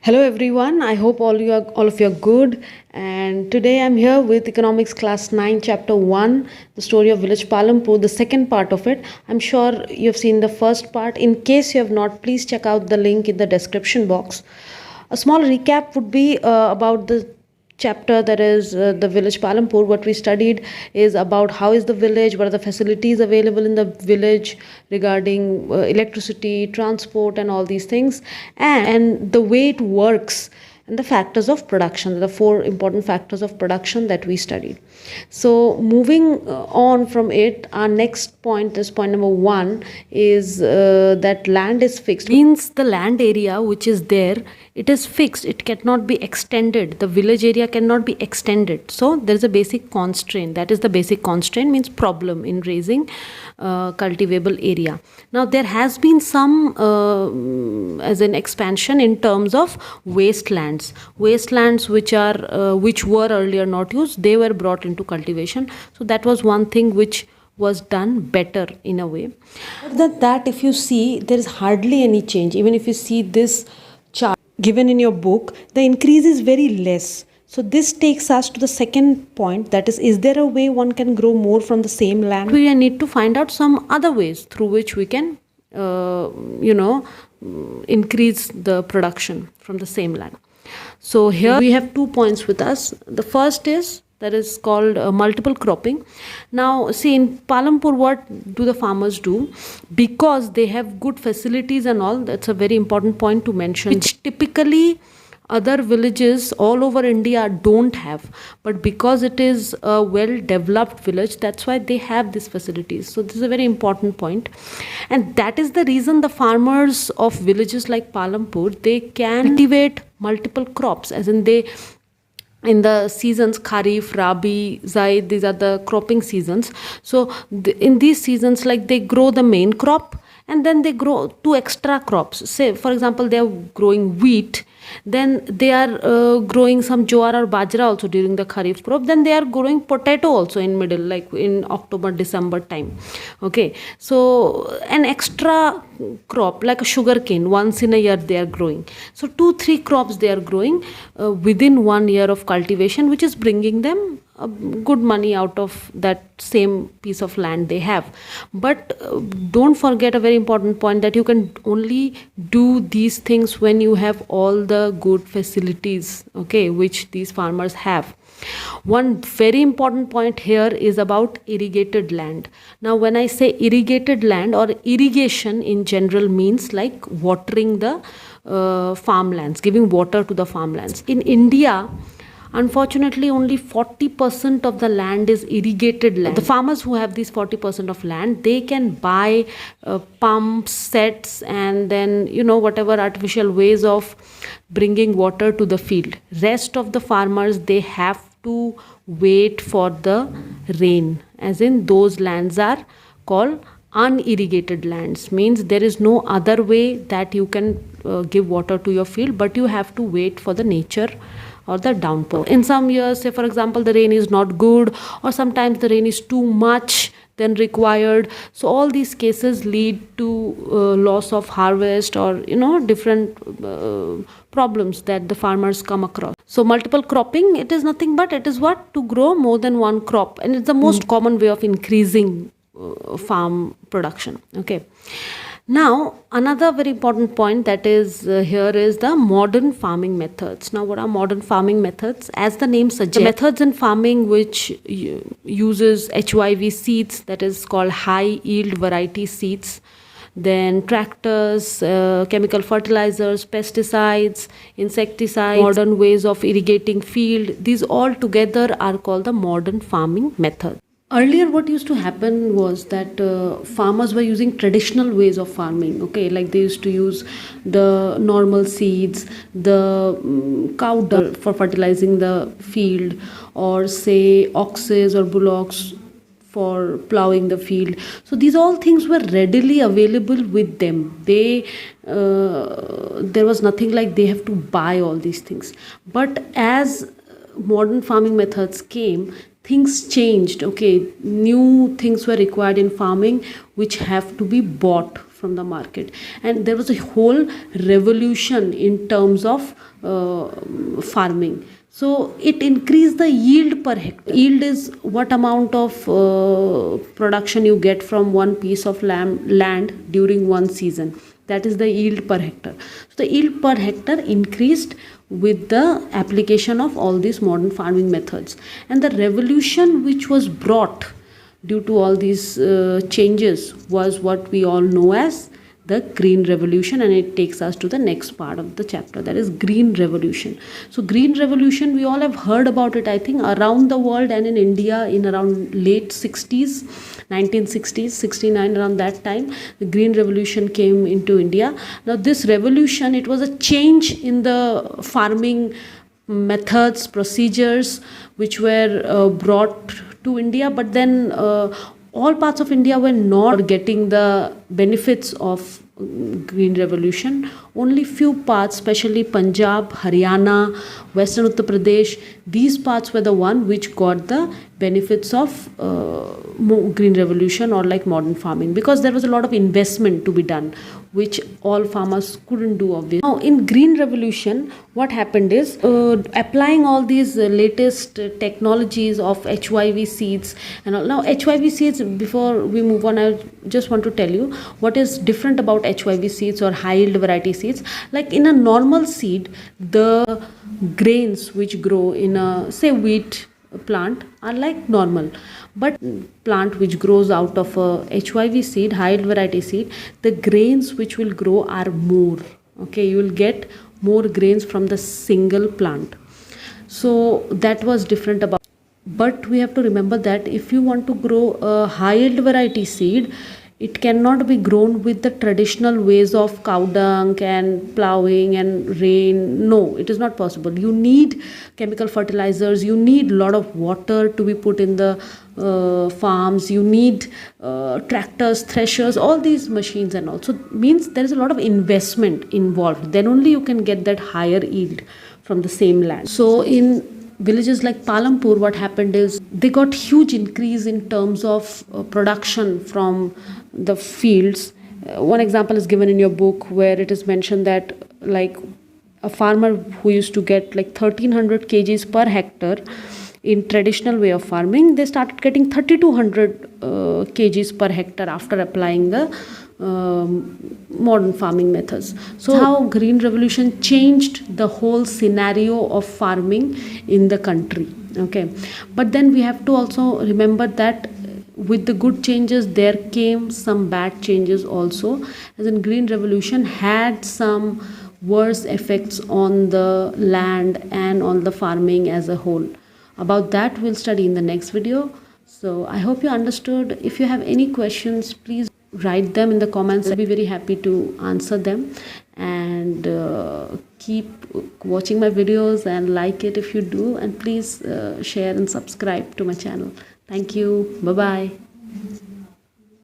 Hello everyone. I hope all of you are good. And today I'm here with Economics Class 9, Chapter 1, the story of Village Palampur, the second part of it. I'm sure you've seen the first part. In case you have not, please check out the link in the description box. A small recap would be about the chapter, that is the village Palampur. What we studied is about how is the village, what are the facilities available in the village regarding electricity, transport, and all these things, and the way it works, and the factors of production, the four important factors of production that we studied. So moving on from it, our next point is point number 1, is that land is fixed. Means the land area which is there, it is fixed, it cannot be extended. The village area cannot be extended. So there is a basic constraint. That is the basic constraint, means problem in raising cultivable area. Now there has been some as an expansion in terms of wastelands which were earlier not used, they were brought into cultivation. So that was one thing which was done better in a way. But that if you see, there is hardly any change. Even if you see this chart given in your book, the increase is very less. So this takes us to the second point, that is there a way one can grow more from the same land? We need to find out some other ways through which we can increase the production from the same land. So here we have 2 points with us. The first is that is called multiple cropping. Now see, in Palampur, what do the farmers do? Because they have good facilities and all, that's a very important point to mention, which typically other villages all over India don't have. But because it is a well developed village, that's why they have these facilities. So this is a very important point, and that is the reason the farmers of villages like Palampur, they can cultivate multiple crops, as in they, in the seasons Kharif, Rabi, Zaid, these are the cropping seasons. So in these seasons, like, they grow the main crop and then they grow 2 extra crops. Say for example, they are growing wheat, then they are growing some jowar or bajra also during the Kharif crop, then they are growing potato also in middle, like in October December time. Okay, so an extra crop like a sugar cane, once in a year they are growing. So 2-3 crops they are growing within 1 year of cultivation, which is bringing them good money out of that same piece of land they have. But don't forget a very important point, that you can only do these things when you have all the good facilities, okay, which these farmers have. One very important point here is about irrigated land. Now when I say irrigated land, or irrigation in general, means like watering the farmlands, giving water to the farmlands. In India, unfortunately, only 40% of the land is irrigated land. The farmers who have these 40% of land, they can buy pumps, sets, and then whatever artificial ways of bringing water to the field. Rest of the farmers, they have to wait for the rain, as in those lands are called unirrigated lands. Means there is no other way that you can give water to your field, but you have to wait for the nature or the downpour. In some years, say for example, the rain is not good, or sometimes the rain is too much than required. So all these cases lead to loss of harvest, or different problems that the farmers come across. So multiple cropping, it is nothing but, it is what, to grow more than one crop, and it's the most common way of increasing farm production. Okay. Now, another very important point that is here is the modern farming methods. Now, what are modern farming methods? As the name suggests, the methods in farming which uses HYV seeds, that is called high yield variety seeds, then tractors, chemical fertilizers, pesticides, insecticides, modern ways of irrigating field, these all together are called the modern farming method. Earlier, what used to happen was that farmers were using traditional ways of farming. Okay, like they used to use the normal seeds, the cow dung for fertilizing the field, or say oxes or bullocks for plowing the field. So these all things were readily available with them. They there was nothing like they have to buy all these things. But as modern farming methods came, things changed. Okay, new things were required in farming which have to be bought from the market, and there was a whole revolution in terms of farming. So it increased the yield per hectare. Yield is what amount of production you get from one piece of land during one season. That is the yield per hectare. So the yield per hectare increased with the application of all these modern farming methods. And the revolution which was brought due to all these changes was what we all know as the green revolution, and it takes us to the next part of the chapter, that is green revolution. So green revolution, we all have heard about it, I think, around the world and in India in around late 60s, 1960s, 69, around that time the green revolution came into India. Now this revolution, it was a change in the farming methods, procedures which were brought to India, but then all parts of India were not getting the benefits of green revolution. Only few parts, especially Punjab, Haryana, Western Uttar Pradesh, these parts were the one which got the benefits of green revolution or like modern farming, because there was a lot of investment to be done which all farmers couldn't do, obviously. Now in green revolution, what happened is applying all these latest technologies of HYV seeds and all. Now HYV seeds, before we move on, I just want to tell you what is different about HYV seeds or high yield variety seeds. Like in a normal seed, the grains which grow in a, say, wheat plant are like normal, but plant which grows out of a HYV seed, high yield variety seed, the grains which will grow are more. Okay, you will get more grains from the single plant. So that was different about. But we have to remember that if you want to grow a high yield variety seed, it cannot be grown with the traditional ways of cow dung and plowing and rain. No, it is not possible. You need chemical fertilizers, you need a lot of water to be put in the farms, you need tractors, threshers, all these machines and all. So means there is a lot of investment involved. Then only you can get that higher yield from the same land. So in villages like Palampur, what happened is they got huge increase in terms of production from the fields. One example is given in your book where it is mentioned that like a farmer who used to get like 1300 kgs per hectare in traditional way of farming, they started getting 3200 kgs per hectare after applying the modern farming methods. So how green revolution changed the whole scenario of farming in the country. Okay, but then we have to also remember that with the good changes there came some bad changes also, as in green revolution had some worse effects on the land and on the farming as a whole. About that we'll study in the next video. So I hope you understood. If you have any questions, please write them in the comments. I'll be very happy to answer them. And keep watching my videos and like it if you do, and please share and subscribe to my channel. Thank you. Bye bye.